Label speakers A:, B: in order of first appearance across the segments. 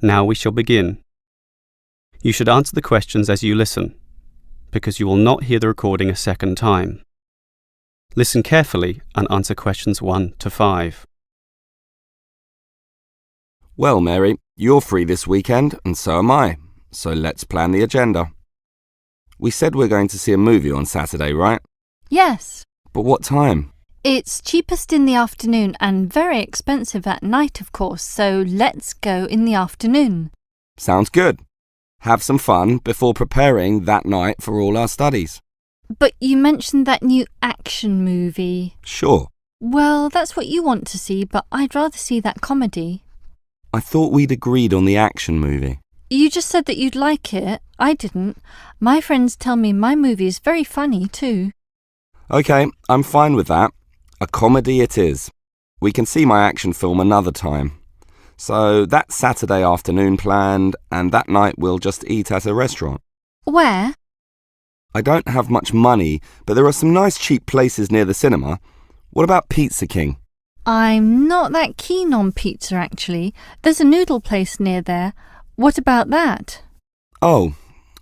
A: Now we shall begin. You should answer the questions as you listen, because you will not hear the recording a second time. Listen carefully and answer questions 1 to 5.
B: Well, Mary, you're free this weekend, and so am I. So let's plan the agenda. We said we're going to see a movie on Saturday, right?
C: Yes.
B: But what time?
C: It's cheapest in the afternoon and very expensive at night, of course, so let's go in the afternoon.
B: Sounds good. Have some fun before preparing that night for all our studies.
C: But you mentioned that new action movie.
B: Sure.
C: Well, that's what you want to see, but I'd rather see that comedy.
B: I thought we'd agreed on the action movie.
C: You just said that you'd like it. I didn't. My friends tell me my movie is very funny too.
B: Okay, I'm fine with that. A comedy it is. We can see my action film another time. So that's Saturday afternoon planned, and that night we'll just eat at a restaurant.
C: Where?
B: I don't have much money, but there are some nice cheap places near the cinema. What about Pizza King?
C: I'm not that keen on pizza, actually. There's a noodle place near there. What about that?
B: Oh,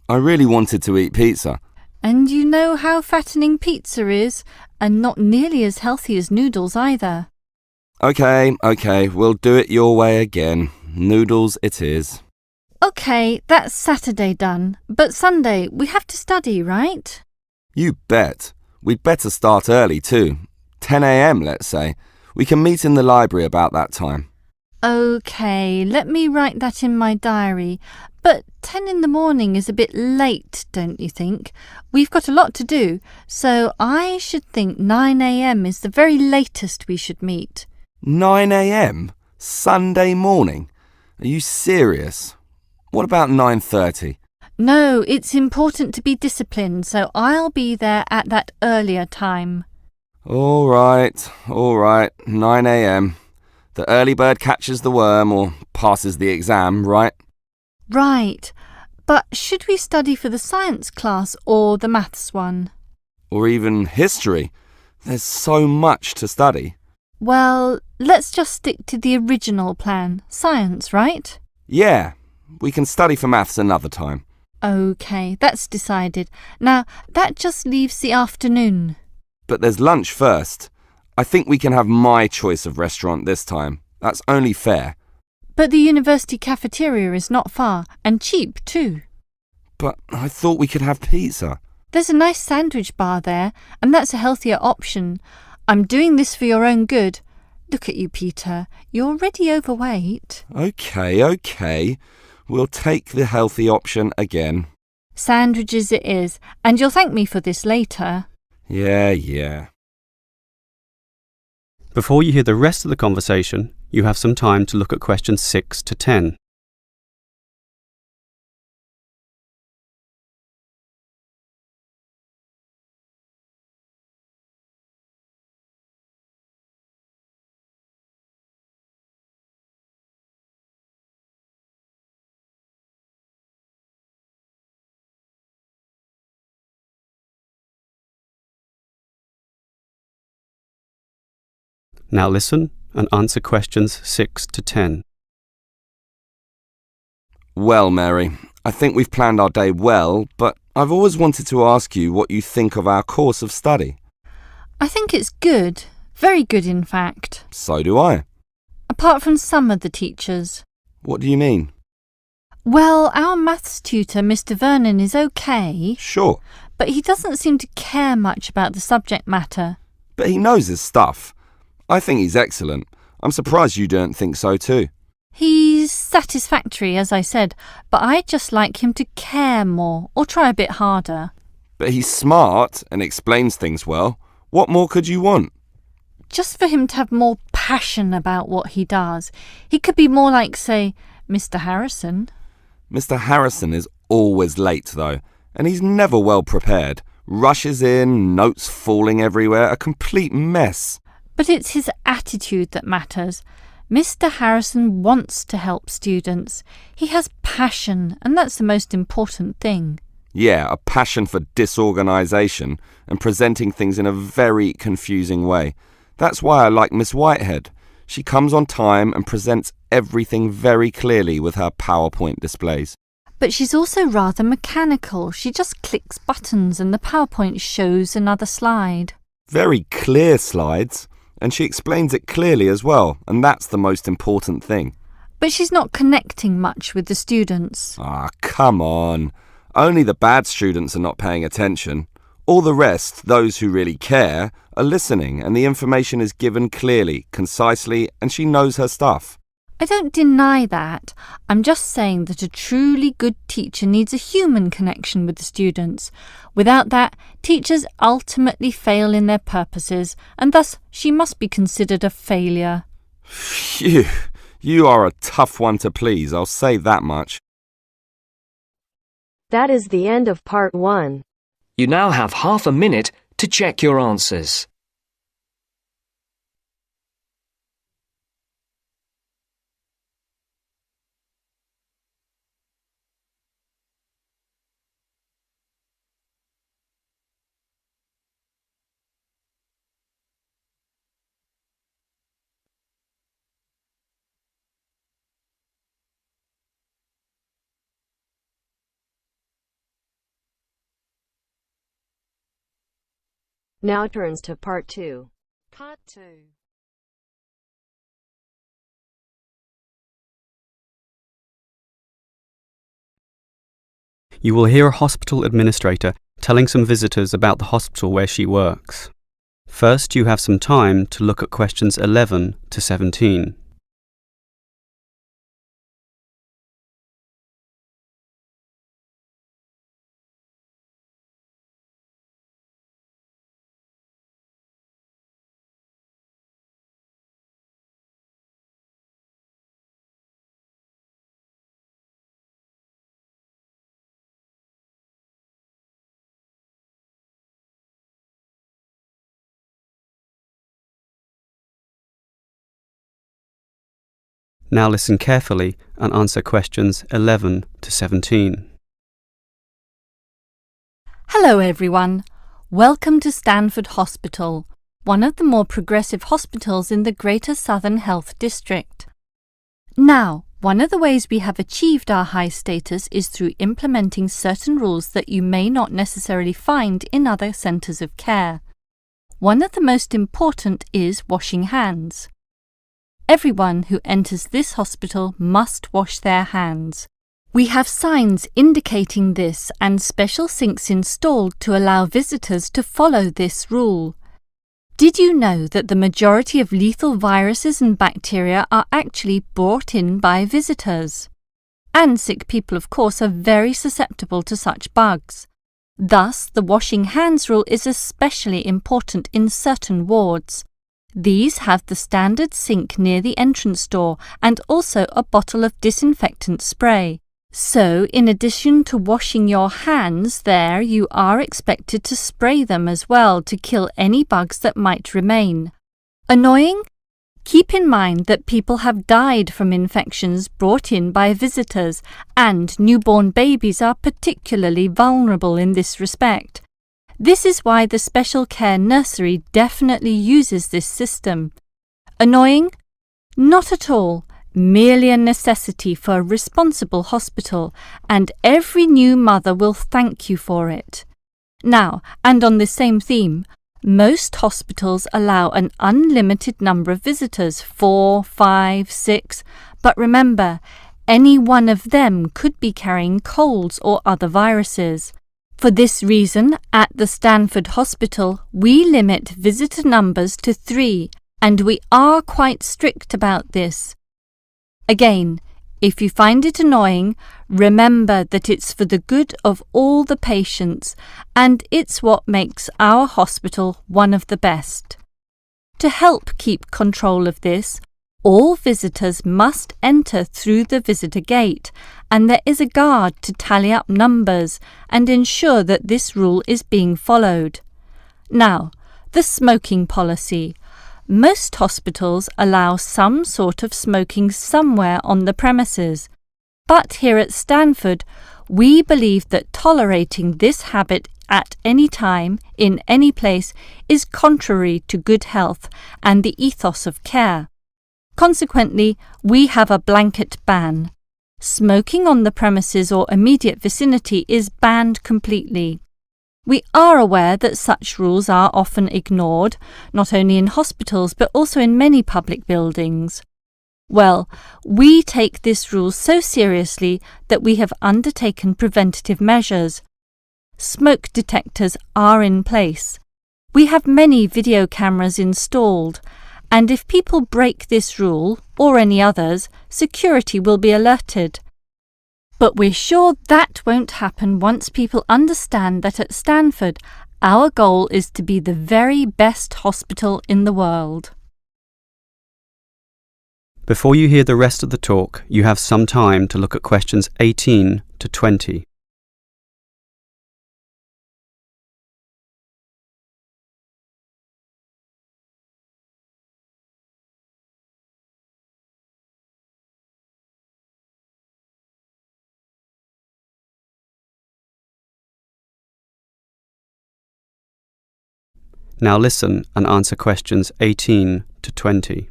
B: I really wanted to eat pizza.
C: And you know how fattening pizza is, and not nearly as healthy as noodles either.
B: Okay, we'll do it your way again. Noodles it is.
C: Okay, that's Saturday done. But Sunday, we have to study, right?
B: You bet. We'd better start early too. 10 a.m, let's say. We can meet in the library about that time.
C: Okay, let me write that in my diary. But 10 in the morning is a bit late, don't you think? We've got a lot to do, so I should think 9 a.m. is the very latest we should meet.
B: 9 a.m? Sunday morning? Are you serious? What about 9:30?
C: No, it's important to be disciplined, so I'll be there at that earlier time.
B: All right, 9 a.m. The early bird catches the worm or passes the exam, right?
C: Right, but should we study for the science class or the maths one?
B: Or even history. There's so much to study.
C: Well, let's just stick to the original plan, science, right?
B: Yeah, we can study for maths another time.
C: Okay, that's decided. Now, that just leaves the afternoon.
B: But there's lunch first. I think we can have my choice of restaurant this time. That's only fair.
C: But the university cafeteria is not far, and cheap too.
B: But I thought we could have pizza.
C: There's a nice sandwich bar there, and that's a healthier option. I'm doing this for your own good. Look at you, Peter. You're already overweight.
B: Okay. We'll take the healthy option again.
C: Sandwiches it is, and you'll thank me for this later.
B: Yeah.
A: Before you hear the rest of the conversation, you have some time to look at questions 6 to 10. Now listen and answer questions 6 to 10.
B: Well, Mary, I think we've planned our day well, but I've always wanted to ask you what you think of our course of study.
C: I think it's good. Very good, in fact.
B: So do I.
C: Apart from some of the teachers.
B: What do you mean?
C: Well, our maths tutor, Mr. Vernon, is okay.
B: Sure.
C: But he doesn't seem to care much about the subject matter.
B: But he knows his stuff. I think he's excellent. I'm surprised you don't think so too.
C: He's satisfactory, as I said, but I'd just like him to care more or try a bit harder.
B: But he's smart and explains things well. What more could you want?
C: Just for him to have more passion about what he does. He could be more like, say, Mr. Harrison.
B: Mr. Harrison is always late, though, and he's never well prepared. Rushes in, notes falling everywhere, a complete mess.
C: But it's his attitude that matters. Mr. Harrison wants to help students. He has passion, and that's the most important thing.
B: Yeah, a passion for disorganisation and presenting things in a very confusing way. That's why I like Miss Whitehead. She comes on time and presents everything very clearly with her PowerPoint displays.
C: But she's also rather mechanical. She just clicks buttons and the PowerPoint shows another slide.
B: Very clear slides, and she explains it clearly as well, and that's the most important thing.
C: But she's not connecting much with the students.
B: Ah, come on. Only the bad students are not paying attention. All the rest, those who really care, are listening, and the information is given clearly, concisely, and she knows her stuff.
C: I don't deny that. I'm just saying that a truly good teacher needs a human connection with the students. Without that, teachers ultimately fail in their purposes, and thus she must be considered a failure.
B: Phew, you are a tough one to please, I'll say that much.
D: That is the end of part 1.
E: You now have half a minute to check your answers.
D: Now turns to part 2.
C: Part 2.
A: You will hear a hospital administrator telling some visitors about the hospital where she works. First, you have some time to look at questions 11 to 17. Now listen carefully and answer questions 11 to 17.
C: Hello everyone. Welcome to Stanford Hospital, one of the more progressive hospitals in the Greater Southern Health District. Now, one of the ways we have achieved our high status is through implementing certain rules that you may not necessarily find in other centres of care. One of the most important is washing hands. Everyone who enters this hospital must wash their hands. We have signs indicating this and special sinks installed to allow visitors to follow this rule. Did you know that the majority of lethal viruses and bacteria are actually brought in by visitors? And sick people, of course, are very susceptible to such bugs. Thus, the washing hands rule is especially important in certain wards. These have the standard sink near the entrance door and also a bottle of disinfectant spray. So, in addition to washing your hands there, you are expected to spray them as well to kill any bugs that might remain. Annoying? Keep in mind that people have died from infections brought in by visitors, and newborn babies are particularly vulnerable in this respect. This is why the special care nursery definitely uses this system. Annoying? Not at all. Merely a necessity for a responsible hospital, and every new mother will thank you for it. Now, and on the same theme, most hospitals allow an unlimited number of visitors, 4, 5, 6, but remember, any one of them could be carrying colds or other viruses. For this reason, at the Stanford Hospital, we limit visitor numbers to 3, and we are quite strict about this. Again, if you find it annoying, remember that it's for the good of all the patients, and it's what makes our hospital one of the best. To help keep control of this, all visitors must enter through the visitor gate, and there is a guard to tally up numbers and ensure that this rule is being followed. Now, the smoking policy. Most hospitals allow some sort of smoking somewhere on the premises, but here at Stanford, we believe that tolerating this habit at any time, in any place, is contrary to good health and the ethos of care. Consequently, we have a blanket ban. Smoking on the premises or immediate vicinity is banned completely. We are aware that such rules are often ignored, not only in hospitals but also in many public buildings. Well, we take this rule so seriously that we have undertaken preventative measures. Smoke detectors are in place. We have many video cameras installed, and if people break this rule, or any others, security will be alerted. But we're sure that won't happen once people understand that at Stanford, our goal is to be the very best hospital in the world.
A: Before you hear the rest of the talk, you have some time to look at questions 18 to 20. Now listen and answer questions 18 to 20.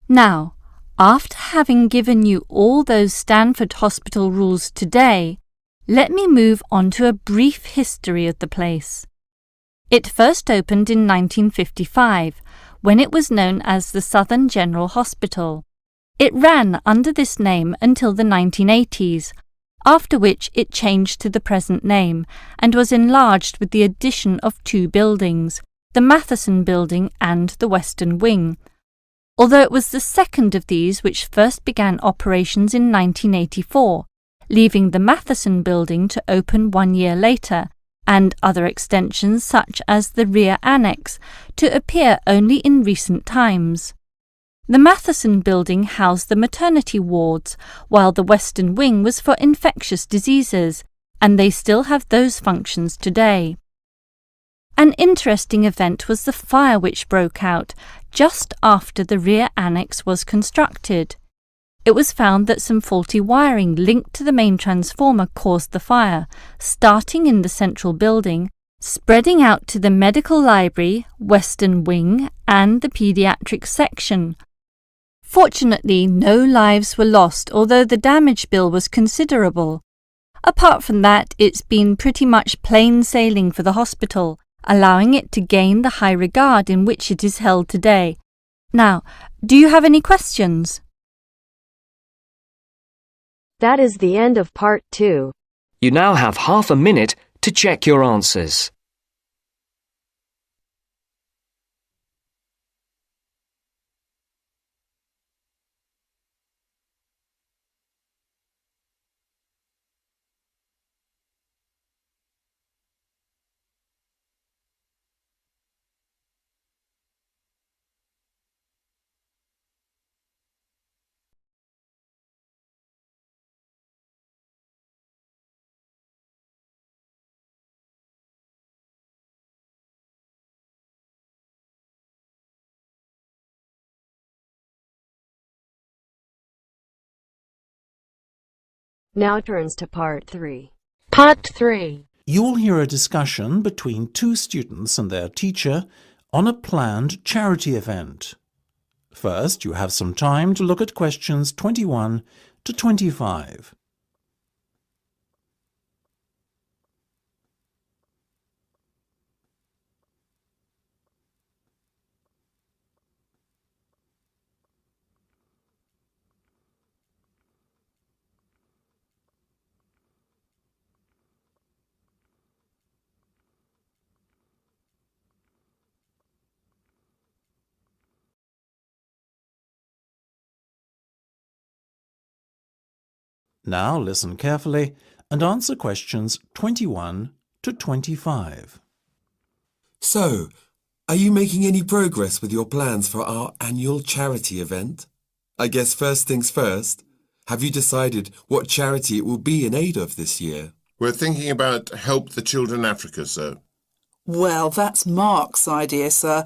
C: Now, after having given you all those Stanford Hospital rules today, let me move on to a brief history of the place. It first opened in 1955, when it was known as the Southern General Hospital. It ran under this name until the 1980s, after which it changed to the present name and was enlarged with the addition of two buildings, the Matheson Building and the Western Wing, although it was the second of these which first began operations in 1984, leaving the Matheson Building to open 1 year later, and other extensions such as the rear annex to appear only in recent times. The Matheson Building housed the maternity wards, while the Western Wing was for infectious diseases, and they still have those functions today. An interesting event was the fire which broke out just after the rear annex was constructed. It was found that some faulty wiring linked to the main transformer caused the fire, starting in the central building, spreading out to the medical library, Western Wing, and the pediatric section. Fortunately, no lives were lost, although the damage bill was considerable. Apart from that, it's been pretty much plain sailing for the hospital, allowing it to gain the high regard in which it is held today. Now, do you have any questions?
D: That is the end of part 2.
E: You now have half a minute to check your answers.
D: Now turns to part 3.
F: Part 3.
G: You'll hear a discussion between two students and their teacher on a planned charity event. First, you have some time to look at questions 21 to 25. Now listen carefully and answer questions 21 to 25.
H: So, are you making any progress with your plans for our annual charity event? I guess first things first, have you decided what charity it will be in aid of this year?
I: We're thinking about Help the Children Africa, sir.
J: Well, that's Mark's idea, sir,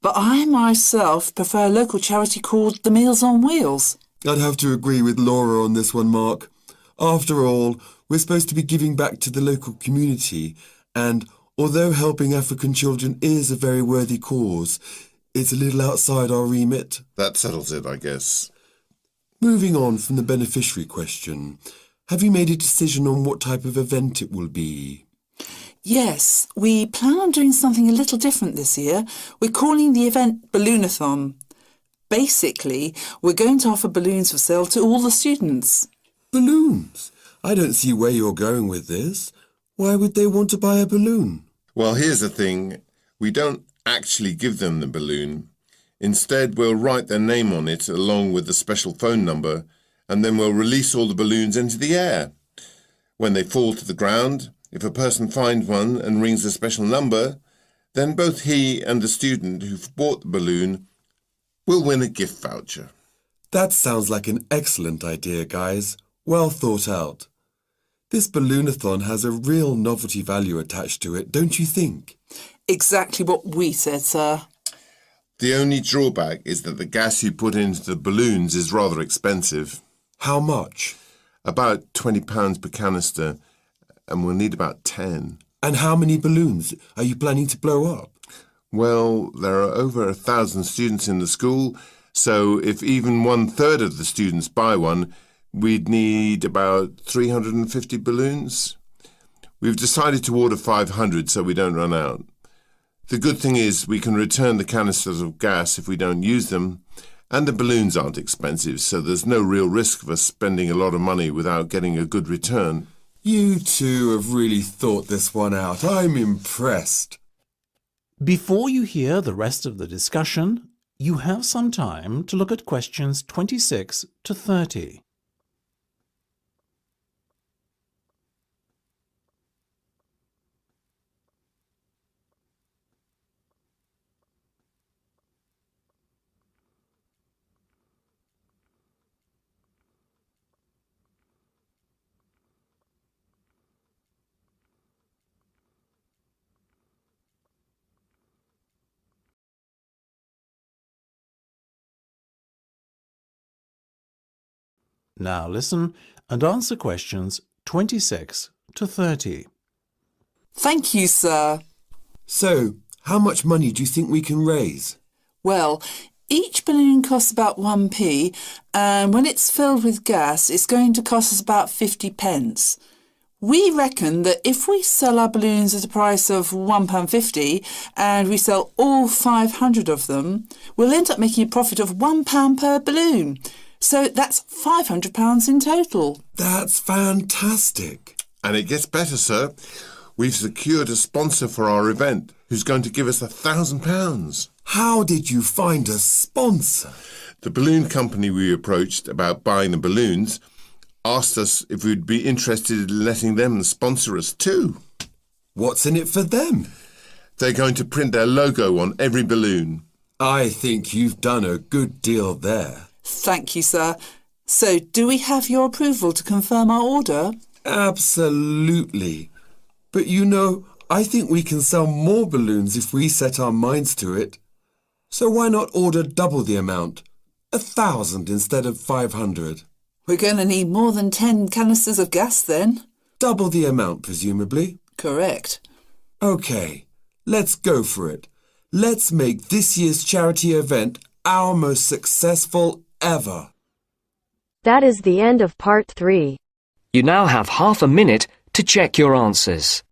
J: but I myself prefer a local charity called the Meals on Wheels.
H: I'd have to agree with Laura on this one, Mark. After all, we're supposed to be giving back to the local community, and although helping African children is a very worthy cause, It's a little outside our remit.
I: That settles it, I guess.
H: Moving on from the beneficiary question, have you made a decision on what type of event it will be?
J: Yes, we plan on doing something a little different this year. We're calling the event Balloonathon. Basically, we're going to offer balloons for sale to all the students.
H: Balloons? I don't see where you're going with this. Why would they want to buy a balloon?
I: Well, here's the thing. We don't actually give them the balloon. Instead, we'll write their name on it along with the special phone number, and then we'll release all the balloons into the air. When they fall to the ground, if a person finds one and rings a special number, then both he and the student who've bought the balloon will win a gift voucher.
H: That sounds like an excellent idea, guys. Well thought out. This Balloonathon has a real novelty value attached to it, don't you think?
J: Exactly what we said, sir.
I: The only drawback is that the gas you put into the balloons is rather expensive.
H: How much?
I: About £20 per canister, and we'll need about 10.
H: And how many balloons are you planning to blow up?
I: Well, there are over 1,000 students in the school, so if even 1/3 of the students buy one, we'd need about 350 balloons. We've decided to order 500 so we don't run out. The good thing is we can return the canisters of gas if we don't use them, and the balloons aren't expensive, so there's no real risk of us spending a lot of money without getting a good return.
H: You two have really thought this one out. I'm impressed.
G: Before you hear the rest of the discussion, you have some time to look at questions 26 to 30. Now listen and answer questions 26 to 30.
J: Thank you, sir.
H: So, how much money do you think we can raise?
J: Well, each balloon costs about 1p, and when it's filled with gas, it's going to cost us about 50 pence. We reckon that if we sell our balloons at a price of £1.50 and we sell all 500 of them, we'll end up making a profit of £1 per balloon. So that's £500 in total.
H: That's fantastic.
I: And it gets better, sir. We've secured a sponsor for our event who's going to give us £1,000.
H: How did you find a sponsor?
I: The balloon company we approached about buying the balloons asked us if we'd be interested in letting them sponsor us too.
H: What's in it for them?
I: They're going to print their logo on every balloon.
H: I think you've done a good deal there.
J: Thank you, sir. So, do we have your approval to confirm our order?
H: Absolutely. But you know, I think we can sell more balloons if we set our minds to it. So why not order double the amount? 1,000 instead of 500.
J: We're going to need more than 10 canisters of gas then.
H: Double the amount, presumably.
J: Correct.
H: OK, let's go for it. Let's make this year's charity event our most successful ever.
D: That is the end of part 3.
E: You now have half a minute to check your answers.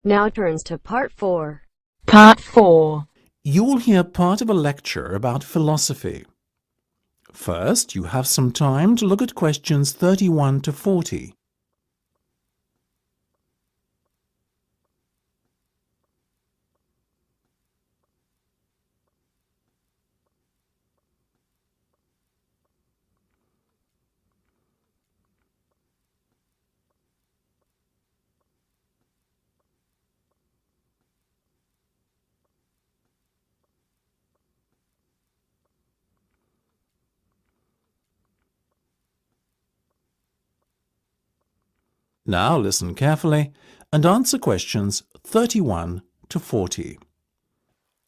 D: Now turns to part 4.
F: Part 4.
G: You will hear part of a lecture about philosophy. First, you have some time to look at questions 31 to 40. Now listen carefully and answer questions 31 to 40.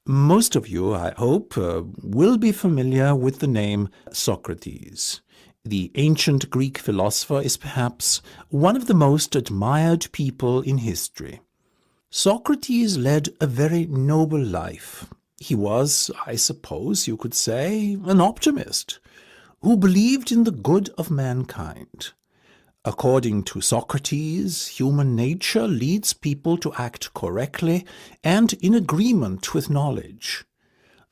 G: Most of you, I hope, will be familiar with the name Socrates. The ancient Greek philosopher is perhaps one of the most admired people in history. Socrates led a very noble life. He was, I suppose you could say, an optimist who believed in the good of mankind. According to Socrates, human nature leads people to act correctly and in agreement with knowledge.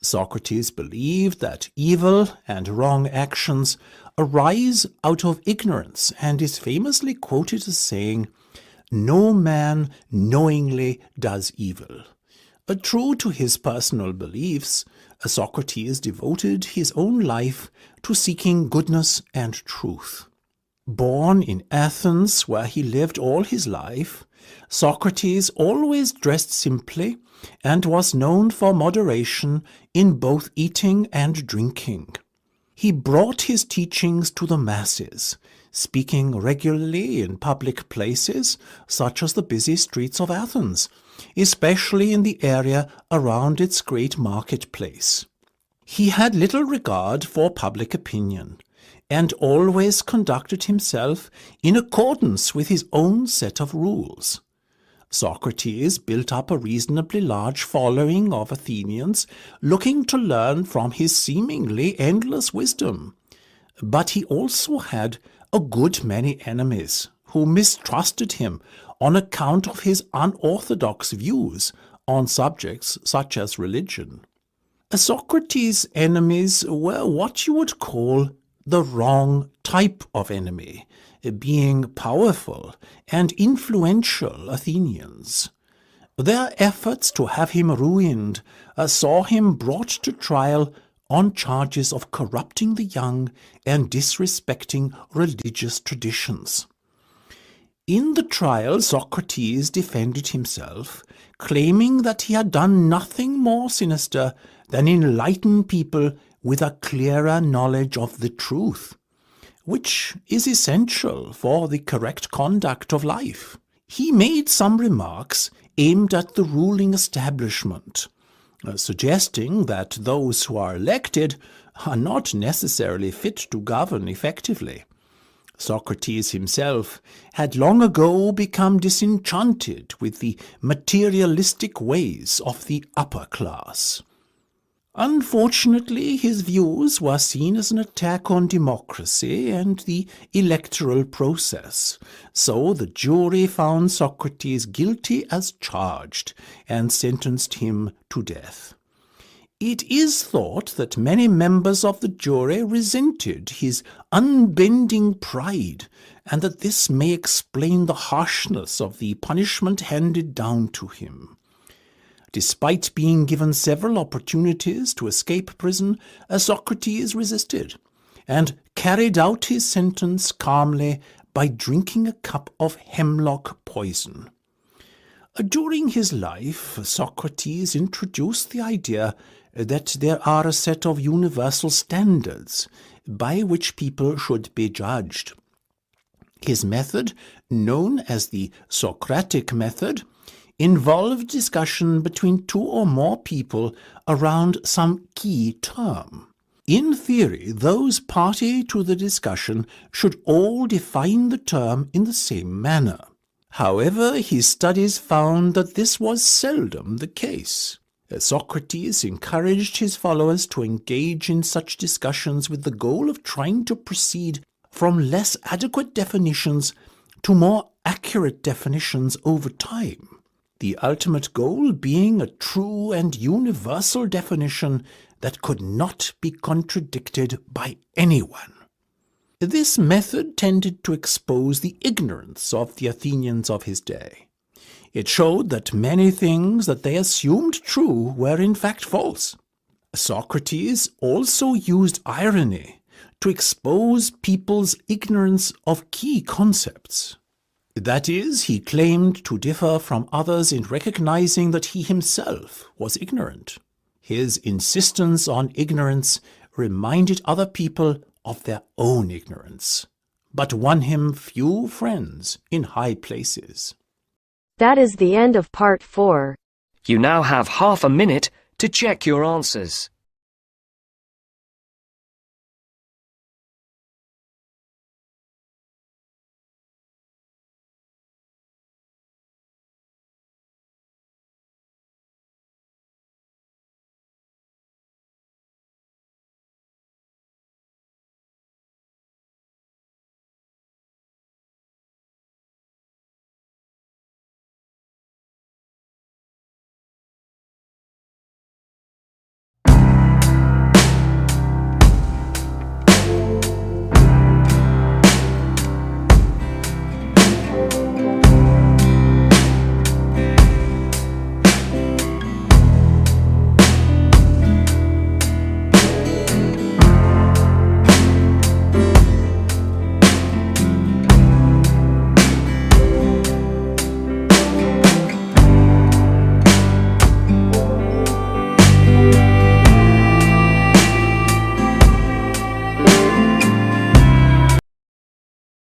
G: Socrates believed that evil and wrong actions arise out of ignorance and is famously quoted as saying, "No man knowingly does evil." True to his personal beliefs, Socrates devoted his own life to seeking goodness and truth. Born in Athens, where he lived all his life, Socrates always dressed simply and was known for moderation in both eating and drinking. He brought his teachings to the masses, speaking regularly in public places such as the busy streets of Athens, especially in the area around its great marketplace. He had little regard for public opinion, and always conducted himself in accordance with his own set of rules. Socrates built up a reasonably large following of Athenians looking to learn from his seemingly endless wisdom. But he also had a good many enemies who mistrusted him on account of his unorthodox views on subjects such as religion. Socrates' enemies were what you would call the wrong type of enemy, being powerful and influential Athenians. Their efforts to have him ruined saw him brought to trial on charges of corrupting the young and disrespecting religious traditions. In the trial, Socrates defended himself, claiming that he had done nothing more sinister than enlighten people with a clearer knowledge of the truth, which is essential for the correct conduct of life. He made some remarks aimed at the ruling establishment, suggesting that those who are elected are not necessarily fit to govern effectively. Socrates himself had long ago become disenchanted with the materialistic ways of the upper class. Unfortunately, his views were seen as an attack on democracy and the electoral process, so the jury found Socrates guilty as charged and sentenced him to death. It is thought that many members of the jury resented his unbending pride, and that this may explain the harshness of the punishment handed down to him. Despite being given several opportunities to escape prison, Socrates resisted and carried out his sentence calmly by drinking a cup of hemlock poison. During his life, Socrates introduced the idea that there are a set of universal standards by which people should be judged. His method, known as the Socratic method, involved discussion between two or more people around some key term. In theory, those party to the discussion should all define the term in the same manner. However, his studies found that this was seldom the case. Socrates encouraged his followers to engage in such discussions with the goal of trying to proceed from less adequate definitions to more accurate definitions over time, the ultimate goal being a true and universal definition that could not be contradicted by anyone. This method tended to expose the ignorance of the Athenians of his day. It showed that many things that they assumed true were in fact false. Socrates also used irony to expose people's ignorance of key concepts. That is, he claimed to differ from others in recognizing that he himself was ignorant. His insistence on ignorance reminded other people of their own ignorance. but won him few friends in high places.
D: That is the end of part 4.
E: You now have half a minute to check your answers.